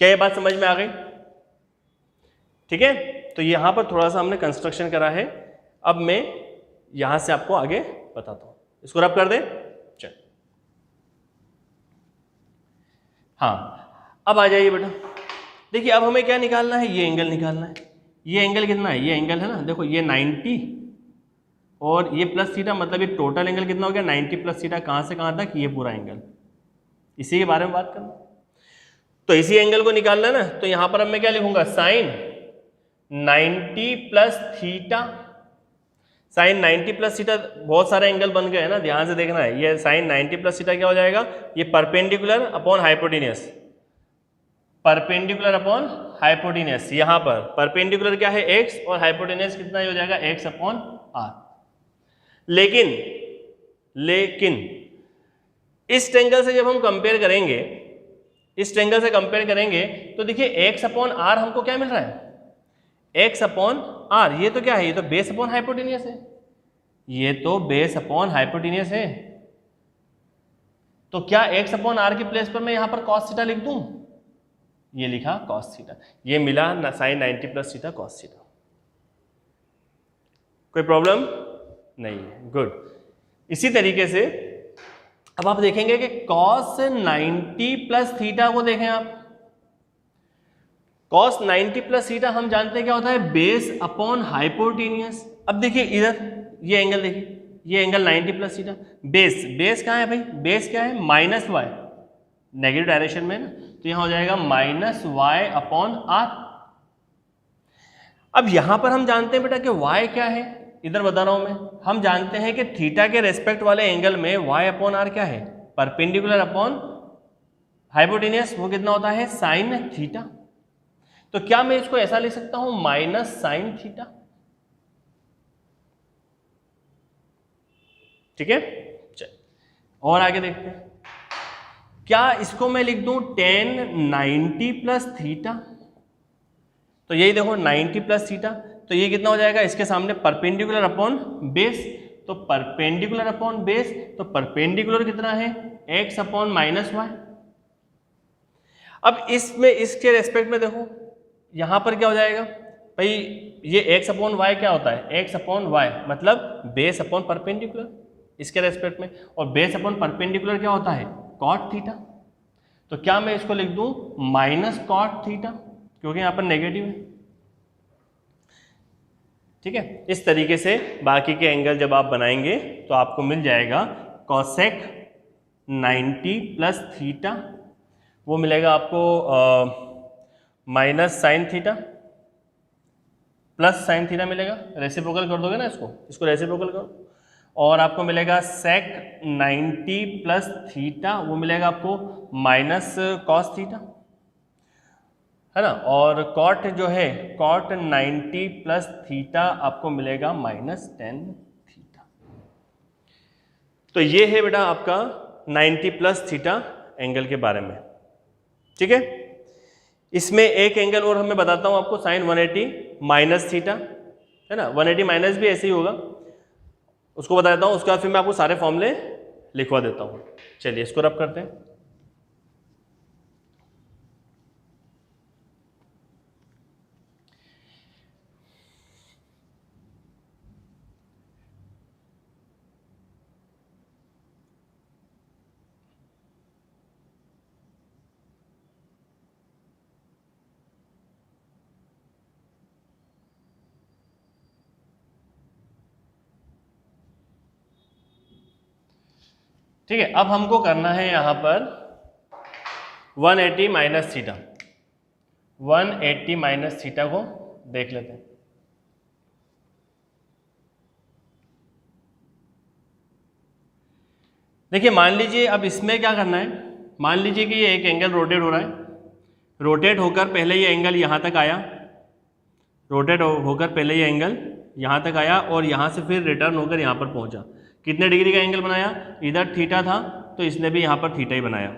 क्या ये बात समझ में आ गई? ठीक है, तो यहां पर थोड़ा सा हमने कंस्ट्रक्शन करा है। अब मैं यहां से आपको आगे बताता हूं, इसको रब कर दे। चल हाँ, अब आ जाइए बेटा। देखिए अब हमें क्या निकालना है? ये एंगल निकालना है। ये एंगल कितना है? ये एंगल है ना, देखो ये 90 और ये प्लस थीटा, मतलब ये टोटल एंगल कितना हो गया? 90 प्लस थीटा। कहाँ से कहाँ तक? ये पूरा एंगल। इसी के बारे में बात करना, तो इसी एंगल को निकालना है ना। तो यहाँ पर अब मैं क्या लिखूंगा? Sine 90 plus theta. Sine 90 plus theta, बहुत सारे एंगल बन गए हैं ना, ध्यान से देखना है। ये साइन 90 प्लस थीटा क्या हो जाएगा? ये perpendicular upon hypotenuse, perpendicular upon hypotenuse. यहां पर परपेंडिकुलर क्या है? x और हाइपोटेनियस कितना हो जाएगा? x upon r। लेकिन इस ट्रायंगल से जब हम कंपेयर करेंगे, इस ट्रायंगल से कंपेयर करेंगे तो देखिए x अपॉन r हमको क्या मिल रहा है? x upon r। ये तो क्या है? ये तो बेस अपॉन हाइपोटेनियस है, ये तो बेस अपॉन हाइपोटेनियस है। तो क्या x अपॉन r की प्लेस पर मैं यहां पर cos थीटा लिख दूं? ये लिखा cos थीटा, ये मिला ना sine 90 plus theta cos theta. कोई प्रॉब्लम नहीं है, गुड। इसी तरीके से अब आप देखेंगे कि cos 90 प्लस थीटा को देखें आप, cos 90 प्लस थीटा हम जानते हैं क्या होता है? Base upon hypotenuse. अब देखिए इधर ये एंगल देखिए, ये एंगल 90 प्लस थीटा, बेस कहाँ है भाई? बेस क्या है? माइनस वाई, नेगेटिव डायरेक्शन में ना, तो यहां हो जाएगा माइनस वाई अपॉन आर। अब यहां पर हम जानते हैं बेटा कि y क्या है, इधर बता रहा हूं मैं। हम जानते हैं कि थीटा के रेस्पेक्ट वाले एंगल में y अपॉन आर क्या है? परपेंडिकुलर अपॉन हाइपोटेनियस, वो कितना होता है? Sign theta. तो क्या मैं इसको ऐसा लिख सकता हूं? माइनस साइन थीटा, ठीक है। चल और आगे देखते हैं, क्या इसको मैं लिख दूं tan 90 प्लस थीटा? तो यही देखो 90 प्लस थीटा, तो ये कितना हो जाएगा? इसके सामने परपेंडिकुलर अपॉन बेस, तो परपेंडिकुलर अपॉन बेस, तो परपेंडिकुलर कितना है? x upon minus y. अब इसमें इसके रेस्पेक्ट में देखो यहां पर क्या हो जाएगा भाई? ये x अपॉन वाई क्या होता है? x अपॉन वाई मतलब बेस अपॉन परपेंडिकुलर। इसके रेस्पेक्ट में, और बेस अपॉन परपेंडिकुलर क्या होता है, कॉट थीटा। तो क्या मैं इसको लिख दूं माइनस कॉट थीटा, क्योंकि यहां पर नेगेटिव है। ठीक है, इस तरीके से बाकी के एंगल जब आप बनाएंगे तो आपको मिल जाएगा कॉसेक 90 प्लस थीटा, वो मिलेगा आपको minus sine theta plus sine theta मिलेगा, रेसिप्रोकल कर दोगे ना इसको रेसिप्रोकल करो, और आपको मिलेगा सेक 90 प्लस थीटा, वो मिलेगा आपको माइनस कॉस थीटा, है ना। और कॉट जो है कॉट 90 प्लस थीटा आपको मिलेगा माइनस टेन थीटा। तो ये है बेटा आपका 90 प्लस थीटा एंगल के बारे में। ठीक है, इसमें एक एंगल और हमें बताता हूं आपको, साइन 180 माइनस थीटा, है ना। 180 माइनस भी ऐसे ही होगा, उसको बता देता हूं, उसके बाद फिर मैं आपको सारे फॉर्मूले लिखवा देता हूं। चलिए इसको रब करते हैं। ठीक है, अब हमको करना है यहां पर 180 माइनस थीटा, 180 माइनस थीटा को देख लेते हैं। देखिए मान लीजिए अब इसमें क्या करना है, मान लीजिए कि ये एक एंगल रोटेट हो रहा है, रोटेट होकर पहले ये एंगल यहां तक आया, रोटेट होकर पहले ये एंगल यहां तक आया और यहां से फिर रिटर्न होकर यहां पर पहुंचा। कितने डिग्री का एंगल बनाया, इधर थीटा था तो इसने भी यहाँ पर थीटा ही बनाया,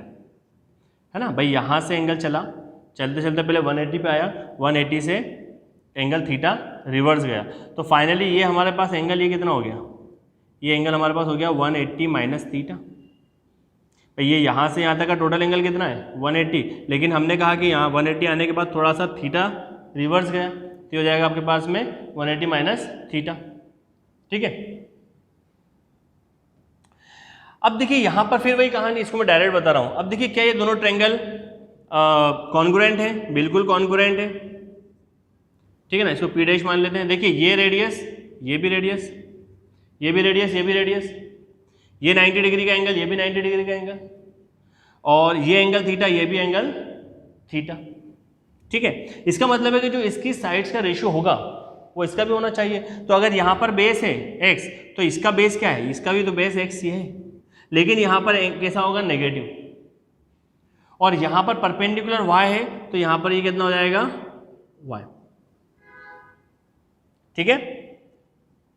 है ना भाई। यहाँ से एंगल चला, चलते चलते पहले 180 पे आया, 180 से एंगल थीटा रिवर्स गया, तो फाइनली ये हमारे पास एंगल ये कितना हो गया, ये एंगल हमारे पास हो गया 180 माइनस थीटा। भाई ये यहाँ से यहाँ तक का टोटल एंगल कितना है 180, लेकिन हमने कहा कि यहाँ 180 आने के बाद थोड़ा सा थीटा रिवर्स गया, तो हो जाएगा आपके पास में 180 माइनस थीटा। ठीक है, अब देखिए यहां पर फिर वही कहानी, इसको मैं डायरेक्ट बता रहा हूं। अब देखिए क्या ये दोनों ट्रायंगल कॉन्ग्रुएंट है, बिल्कुल कॉन्ग्रुएंट है। ठीक है ना, इसको पी डैश मान लेते हैं। देखिए ये रेडियस, ये भी रेडियस, ये भी रेडियस, ये भी रेडियस, ये 90 डिग्री का एंगल, ये भी 90 डिग्री का एंगल, और ये एंगल थीटा, ये भी एंगल थीटा। ठीक है, इसका मतलब है कि जो इसकी साइड्स का रेशियो होगा वो इसका भी होना चाहिए। तो अगर यहाँ पर बेस है x, तो इसका बेस क्या है, इसका भी तो बेस x ही है, लेकिन यहाँ पर कैसा होगा नेगेटिव, और यहाँ पर परपेंडिकुलर y है, तो यहाँ पर ये कितना हो जाएगा y। ठीक है,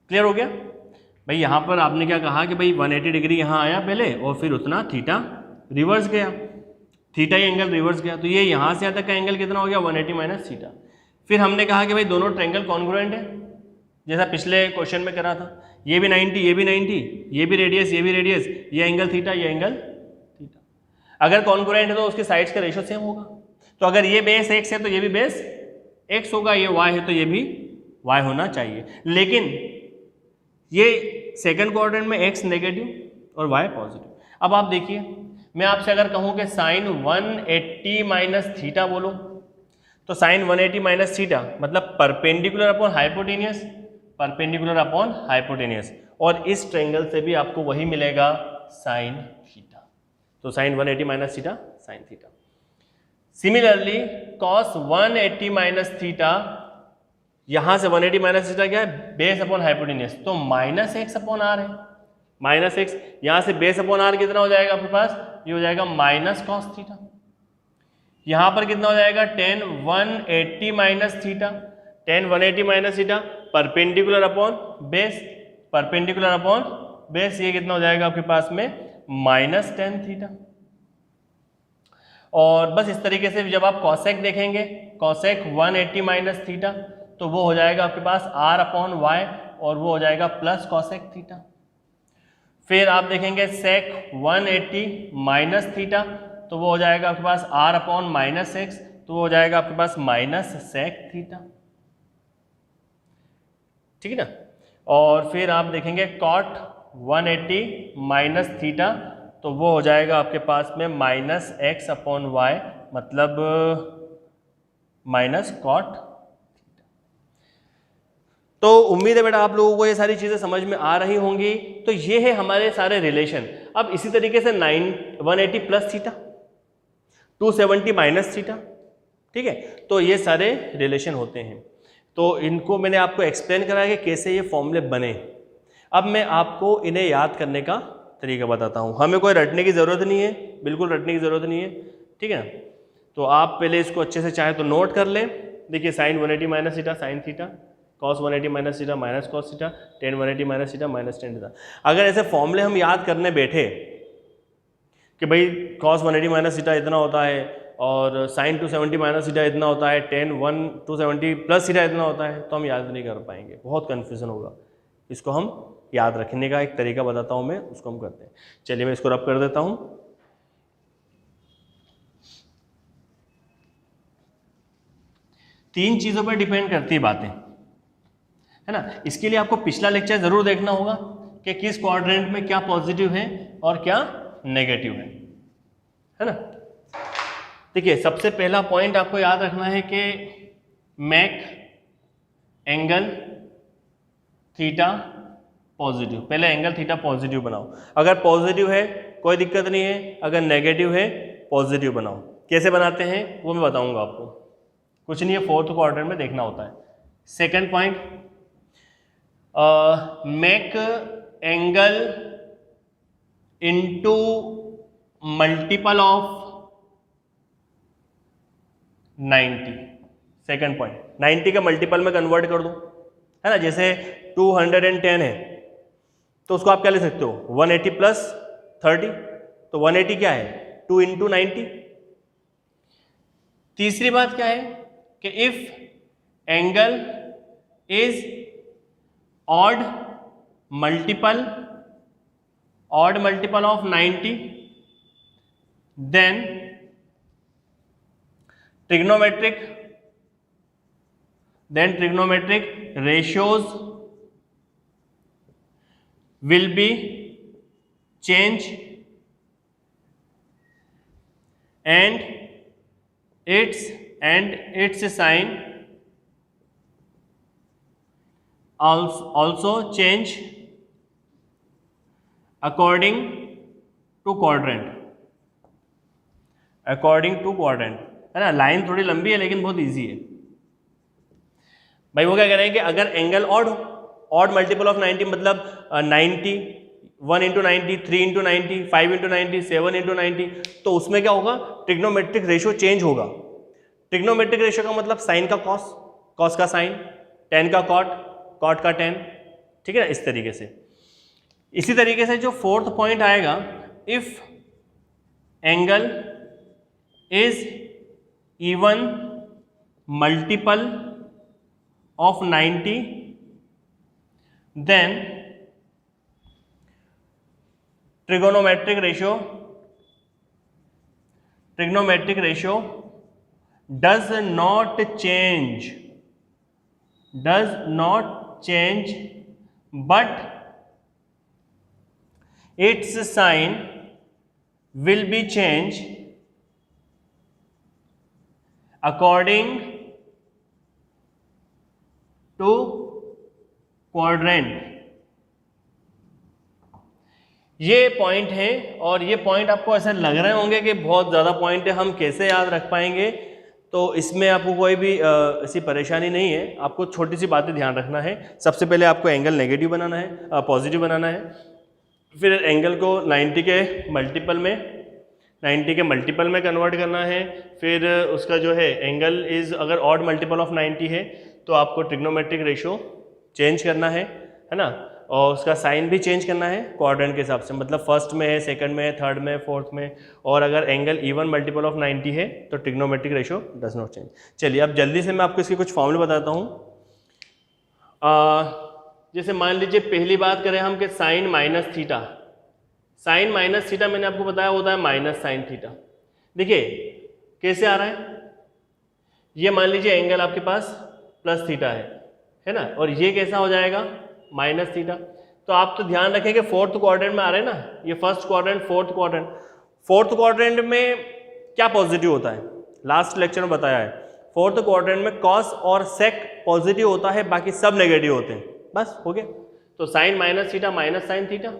क्लियर हो गया भाई। यहाँ पर आपने क्या कहा कि भाई 180 डिग्री यहाँ आया पहले और फिर उतना थीटा रिवर्स गया, थीटा ही एंगल रिवर्स गया, तो ये यहाँ से यहाँ तक का एंगल कितना हो गया 180 माइनस थीटा। फिर हमने कहा कि भाई दोनों ट्रायंगल कॉन्ग्रुएंट है, जैसा पिछले क्वेश्चन में करा था, ये भी 90, ये भी 90, ये भी रेडियस, ये भी रेडियस, ये एंगल थीटा, ये एंगल थीटा। अगर कॉन्ग्रुएंट है तो उसके साइड्स का रेशियो सेम होगा। तो अगर ये बेस x है तो ये भी बेस x होगा, ये y है तो ये भी y होना चाहिए। लेकिन ये सेकंड क्वाड्रेंट में x नेगेटिव और y पॉजिटिव। अब आप देखिए, मैं आपसे अगर कहूं कि साइन 180 माइनस थीटा बोलो, तो साइन 180 माइनस थीटा मतलब perpendicular upon hypotenuse, perpendicular upon hypotenuse, और इस ट्रायंगल से भी आपको वही मिलेगा साइन थीटा। तो sine 180 minus theta sine theta. Similarly cos 180 minus theta, यहां से 180 माइनस थीटा क्या है, बेस अपॉन हाइपोटेनियस, तो माइनस एक्स अपॉन आर है, माइनस एक्स। यहां से बेस अपॉन आर कितना हो जाएगा आपके पास, ये हो जाएगा माइनस कॉस थीटा। यहां पर कितना हो जाएगा tan 180 minus theta, tan 180 minus theta perpendicular upon base, perpendicular upon base, ये कितना हो जाएगा आपके पास में माइनस tan थीटा। और बस इस तरीके से जब आप कॉसेक देखेंगे, कॉसेक 180 माइनस थीटा, तो वो हो जाएगा आपके पास r अपॉन वाई, और वो हो जाएगा प्लस कॉसेक थीटा। फिर आप देखेंगे सेक 180 माइनस थीटा, तो वो हो जाएगा आपके पास r अपॉन माइनस एक्स, तो वो हो जाएगा आपके पास माइनस सेक थीटा। ठीक है ना। और फिर आप देखेंगे कॉट 180 माइनस थीटा, तो वो हो जाएगा आपके पास में माइनस एक्स अपॉन वाई, मतलब माइनस कॉट। तो उम्मीद है बेटा आप लोगों को ये सारी चीज़ें समझ में आ रही होंगी। तो ये है हमारे सारे रिलेशन। अब इसी तरीके से 180 प्लस थीटा, 270 माइनस थीटा, ठीक है, तो ये सारे रिलेशन होते हैं। तो इनको मैंने आपको एक्सप्लेन करा कि कैसे ये फॉर्मूले बने। अब मैं आपको इन्हें याद करने का तरीका बताता हूँ। हमें कोई रटने की ज़रूरत नहीं है, बिल्कुल रटने की ज़रूरत नहीं है, ठीक है। तो आप पहले इसको अच्छे से चाहे तो नोट कर लें। देखिए sine 180 minus theta sine theta, cos 180 minus theta minus cos theta, tan 180 minus theta minus tan theta. अगर ऐसे फॉर्मूले हम याद करने बैठे कि भाई कॉस 180 माइनस थीटा इतना होता है और साइन 270 माइनस थीटा इतना होता है, टेन 270 प्लस थीटा इतना होता है, तो हम याद नहीं कर पाएंगे, बहुत कन्फ्यूजन होगा। इसको हम याद रखने का एक तरीका बताता हूँ मैं, उसको हम करते हैं। चलिए मैं इसको रब कर देता हूँ। तीन चीज़ों पर डिपेंड करती है बातें, है ना। इसके लिए आपको पिछला लेक्चर जरूर देखना होगा कि किस क्वाड्रेंट में क्या पॉजिटिव है और क्या नेगेटिव है ना। देखिए सबसे पहला पॉइंट आपको याद रखना है कि मेक एंगल थीटा पॉजिटिव। पहले एंगल थीटा पॉजिटिव बनाओ। अगर पॉजिटिव है कोई दिक्कत नहीं है, अगर नेगेटिव है पॉजिटिव बनाओ। कैसे बनाते हैं वो मैं बताऊंगा आपको, कुछ नहीं है, फोर्थ क्वाड्रेंट में देखना होता है। Second point, make angle into multiple of 90। Second point, 90 का मल्टीपल में कन्वर्ट कर दो, है ना। जैसे 210 है तो उसको आप क्या ले सकते हो, 180 प्लस 30, तो 180 क्या है, 2 इंटू 90। तीसरी बात क्या है कि if angle is odd multiple of 90 then trigonometric ratios will be changed and its sign also change according to quadrant, है ना। लाइन थोड़ी लंबी है लेकिन बहुत इजी है भाई। वो क्या कह रहे हैं कि अगर एंगल ऑड मल्टीपल ऑफ 90 मतलब 90, 1 इंटू 90, 3 इंटू 90, 5 इंटू 90, 7 इंटू 90, तो उसमें क्या होगा, ट्रिग्नोमेट्रिक रेशियो चेंज होगा। ट्रिग्नोमेट्रिक रेशियो का मतलब साइन का कॉस, कॉस का साइन, टेन का कॉट, कॉट का टेन, ठीक है ना, इस तरीके से। इसी तरीके से जो फोर्थ पॉइंट आएगा, if angle is even multiple of 90 then trigonometric ratio does not change but its sign will be changed according to quadrant. ये पॉइंट है और ये पॉइंट आपको ऐसे लग रहे होंगे कि बहुत ज़्यादा पॉइंट है, हम कैसे याद रख पाएंगे। तो इसमें आपको कोई भी ऐसी परेशानी नहीं है। आपको छोटी सी बातें ध्यान रखना है। सबसे पहले आपको एंगल नेगेटिव बनाना है, पॉजिटिव बनाना है। फिर एंगल को 90 के मल्टीपल में कन्वर्ट करना है। फिर उसका जो है एंगल इज अगर ऑड मल्टीपल ऑफ 90 है तो आपको ट्रिग्नोमेट्रिक रेशियो चेंज करना है ना, और उसका साइन भी चेंज करना है क्वाड्रेंट के हिसाब से, मतलब फर्स्ट में है, सेकंड में है, थर्ड में, फोर्थ में। और अगर एंगल इवन मल्टीपल ऑफ 90 है तो trigonometric ratio does not change. चलिए अब जल्दी से मैं आपको इसके कुछ फॉर्मूले बताता हूँ। जैसे मान लीजिए पहली बात करें हम कि साइन माइनस थीटा मैंने आपको बताया होता है माइनस साइन थीटा। देखिए कैसे आ रहा है, ये मान लीजिए एंगल आपके पास प्लस थीटा है ना, और ये कैसा हो जाएगा माइनस थीटा। तो आप तो ध्यान रखें कि फोर्थ क्वाड्रेंट में आ रहे हैं ना, ये फर्स्ट क्वाड्रेंट, फोर्थ क्वाड्रेंट में क्या पॉजिटिव होता है, लास्ट लेक्चर में बताया है, फोर्थ क्वाड्रेंट में कॉस और सेक पॉजिटिव होता है, बाकी सब नेगेटिव होते हैं, बस हो गया। तो sine minus theta minus sine theta,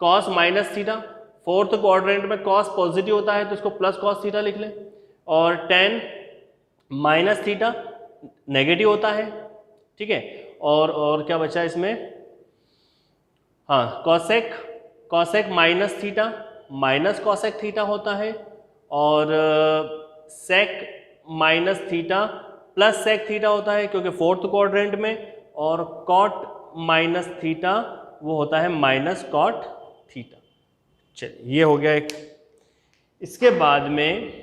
cos minus theta, fourth quadrant में कॉस पॉजिटिव होता है तो इसको प्लस कॉस थीटा लिख लें, और टेन माइनस थीटा नेगेटिव होता है, ठीक है। और क्या बचा इसमें, हाँ cosec minus theta minus cosec theta होता है, और sec minus theta plus sec theta होता है क्योंकि फोर्थ क्वाड्रेंट में, और कॉट माइनस थीटा वो होता है माइनस कॉट थीटा। चलिए ये हो गया एक। इसके बाद में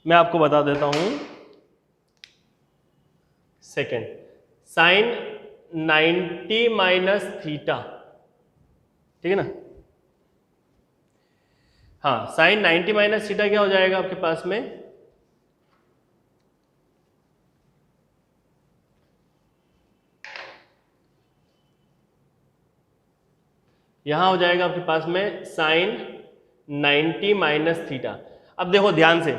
मैं आपको बता देता हूं सेकेंड, साइन 90 माइनस थीटा, ठीक है ना। हाँ, साइन 90 माइनस थीटा क्या हो जाएगा आपके पास में, यहां हो जाएगा आपके पास में साइन 90 माइनस थीटा। अब देखो ध्यान से,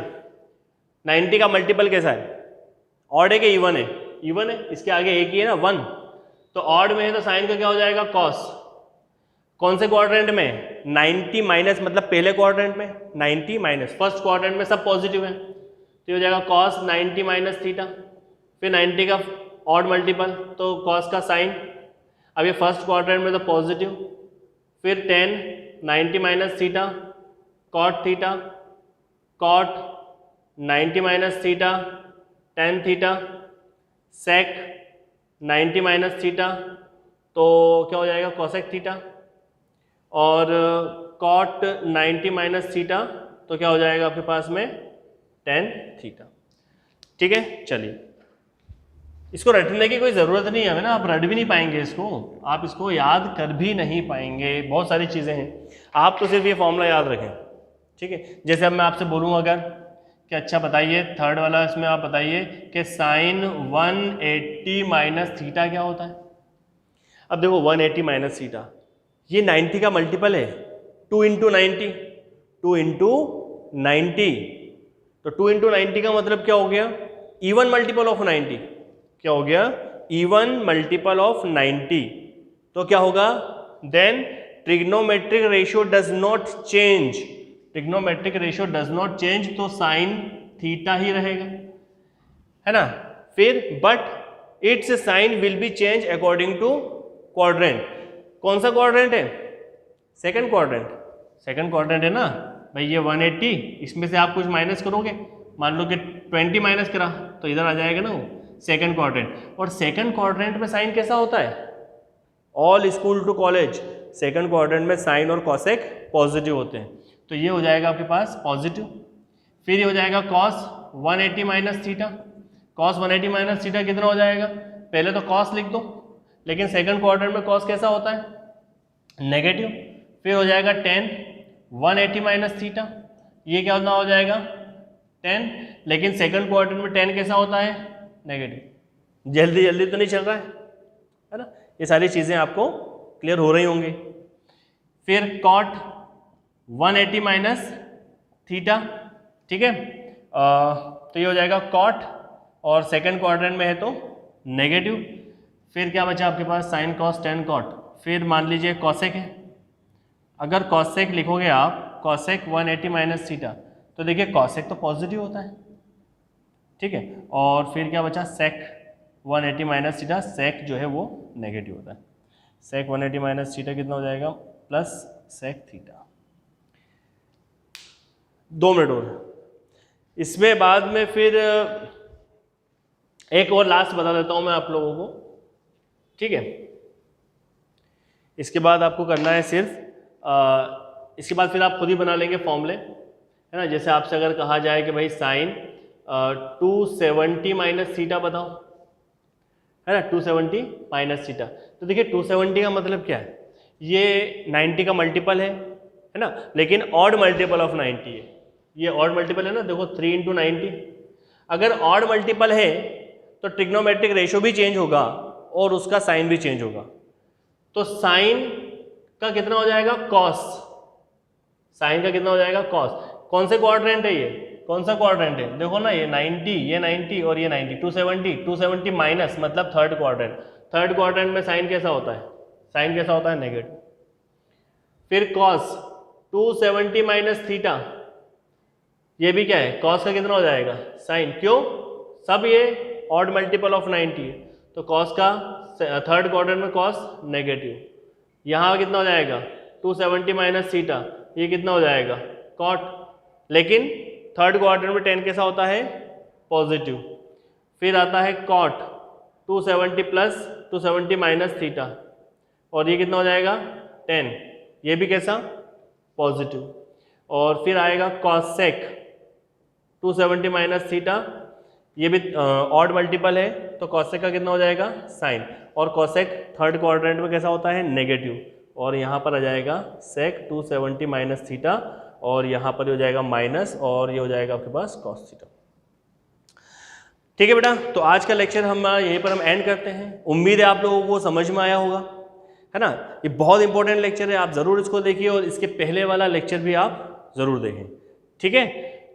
90 का मल्टीपल कैसा है, ऑड है कि इवन है, इवन है, इसके आगे एक ही है ना 1, तो ऑड में है तो साइन का क्या हो जाएगा कॉस, कौन से क्वाड्रेंट में, 90 माइनस मतलब पहले क्वाड्रेंट में, 90 माइनस फर्स्ट क्वाड्रेंट में सब पॉजिटिव है, तो हो जाएगा कॉस 90 माइनस थीटा, फिर 90 का ऑड मल्टीपल तो कॉस का साइन, अब ये फर्स्ट क्वाड्रेंट में तो पॉजिटिव, फिर 10 90 minus theta cot theta, cot 90 minus theta tan theta, sec 90 minus theta तो क्या हो जाएगा कोसेक थीटा, और कॉट 90 माइनस थीटा तो क्या हो जाएगा आपके पास में टेन थीटा। ठीक है, चलिए इसको रटने की कोई ज़रूरत नहीं है ना, आप रट भी नहीं पाएंगे इसको, आप इसको याद कर भी नहीं पाएंगे, बहुत सारी चीज़ें हैं, आप तो सिर्फ ये फॉर्मूला याद रखें। ठीक है, जैसे अब मैं आपसे बोलूँ अगर कि अच्छा बताइए थर्ड वाला, इसमें आप बताइए कि साइन 180 माइनस थीटा क्या होता है। अब देखो 180 माइनस थीटा ये 90 का मल्टीपल है, 2 इंटू 90, 2 इंटू 90, तो 2 इंटू 90 का मतलब क्या हो गया, इवन मल्टीपल ऑफ 90, क्या हो गया इवन मल्टीपल ऑफ 90, तो क्या होगा then trigonometric ratio does not change, trigonometric ratio does not change, तो साइन थीटा ही रहेगा, है ना। फिर but its sign will be change according to quadrant, कौन सा क्वाड्रेंट है, सेकंड क्वाड्रेंट, सेकंड क्वाड्रेंट है ना भाई, ये 180, इसमें से आप कुछ माइनस करोगे, मान लो कि 20 माइनस करा तो इधर आ जाएगा ना वो सेकंड क्वाड्रेंट, और सेकंड क्वाड्रेंट में साइन कैसा होता है, all school to college second quadrant में साइन और कॉसेक पॉजिटिव होते हैं, तो ये हो जाएगा आपके पास पॉजिटिव। फिर ये हो जाएगा cos 180 minus theta, cos 180 minus theta कितना हो जाएगा, पहले तो कॉस लिख दो, लेकिन सेकंड क्वाड्रेंट में कॉस कैसा होता है नेगेटिव, फिर हो जाएगा 10 180 माइनस थीटा, ये क्या होना हो जाएगा 10, लेकिन सेकंड क्वाड्रेंट में 10 कैसा होता है नेगेटिव, जल्दी जल्दी तो नहीं चल रहा है ना, ये सारी चीज़ें आपको क्लियर हो रही होंगी। फिर कॉट 180 माइनस थीटा, ठीक है, तो ये हो जाएगा कॉट, और सेकंड क्वाड्रेंट में है तो नेगेटिव। फिर क्या बचा आपके पास साइन कॉस 10 कॉट, फिर मान लीजिए कॉसेक है, अगर कॉसेक लिखोगे आप कॉसेक 180 माइनस थीटा, तो देखिए कॉसेक तो पॉजिटिव होता है, ठीक है, और फिर क्या बचा सेक 180 माइनस थीटा, सेक जो है वो नेगेटिव होता है, सेक 180 माइनस थीटा कितना हो जाएगा प्लस सेक थीटा। 2 मिनट और, इसमें बाद में फिर एक और लास्ट बता देता हूं मैं आप लोगों को, ठीक है, इसके बाद आपको करना है सिर्फ इसके बाद फिर आप खुद ही बना लेंगे फॉर्मूले, है ना। जैसे आपसे अगर कहा जाए कि भाई साइन 270 माइनस थीटा बताओ, है ना, 270 माइनस थीटा, तो देखिए 270 का मतलब क्या है, ये 90 का मल्टीपल है ना, लेकिन ऑड मल्टीपल ऑफ 90 है, ये ऑड मल्टीपल है ना, देखो 3 इंटू 90, अगर ऑड मल्टीपल है तो ट्रिग्नोमेट्रिक रेशियो भी चेंज होगा और उसका साइन भी चेंज होगा। तो साइन का कितना हो जाएगा कॉस, साइन का कितना हो जाएगा कॉस। कौन से क्वाड्रेंट है ये, कौन सा क्वाड्रेंट है, देखो ना ये 90, ये 90 और ये 90, 270 माइनस मतलब थर्ड क्वाड्रेंट। थर्ड क्वाड्रेंट में साइन कैसा होता है, साइन कैसा होता है नेगेटिव। फिर कॉस 270 माइनस थीटा, ये भी क्या है कॉस का कितना हो जाएगा साइन, क्यों सब ये ऑड मल्टीपल ऑफ 90 है, तो कॉस का थर्ड क्वाड्रेंट में कॉस नेगेटिव। यहाँ कितना हो जाएगा 270 माइनस थीटा, ये कितना हो जाएगा कॉट, लेकिन थर्ड क्वाड्रेंट में टेन कैसा होता है पॉजिटिव। फिर आता है कॉट 270 प्लस 270 माइनस थीटा, और ये कितना हो जाएगा 10, ये भी कैसा पॉजिटिव। और फिर आएगा कॉसेक 270 माइनस थीटा, ये भी ऑड मल्टीपल है, तो कॉसेक का कितना हो जाएगा साइन, और कॉसेक थर्ड क्वाड्रेंट में कैसा होता है नेगेटिव, और यहाँ पर आ जाएगा सेक 270 माइनस थीटा, और यहाँ पर हो जाएगा माइनस, और ये हो जाएगा आपके पास कॉस थीटा। ठीक है बेटा, तो आज का लेक्चर हम यहीं पर हम एंड करते हैं। उम्मीद है आप लोगों को समझ में आया होगा, है ना। ये बहुत इंपॉर्टेंट लेक्चर है, आप ज़रूर इसको देखिए, और इसके पहले वाला लेक्चर भी आप ज़रूर देखें। ठीक है,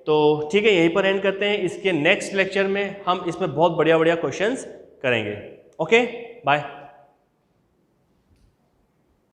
तो ठीक है यहीं पर एंड करते हैं। इसके नेक्स्ट लेक्चर में हम इसमें बहुत बढ़िया बढ़िया क्वेश्चंस करेंगे। Okay, bye.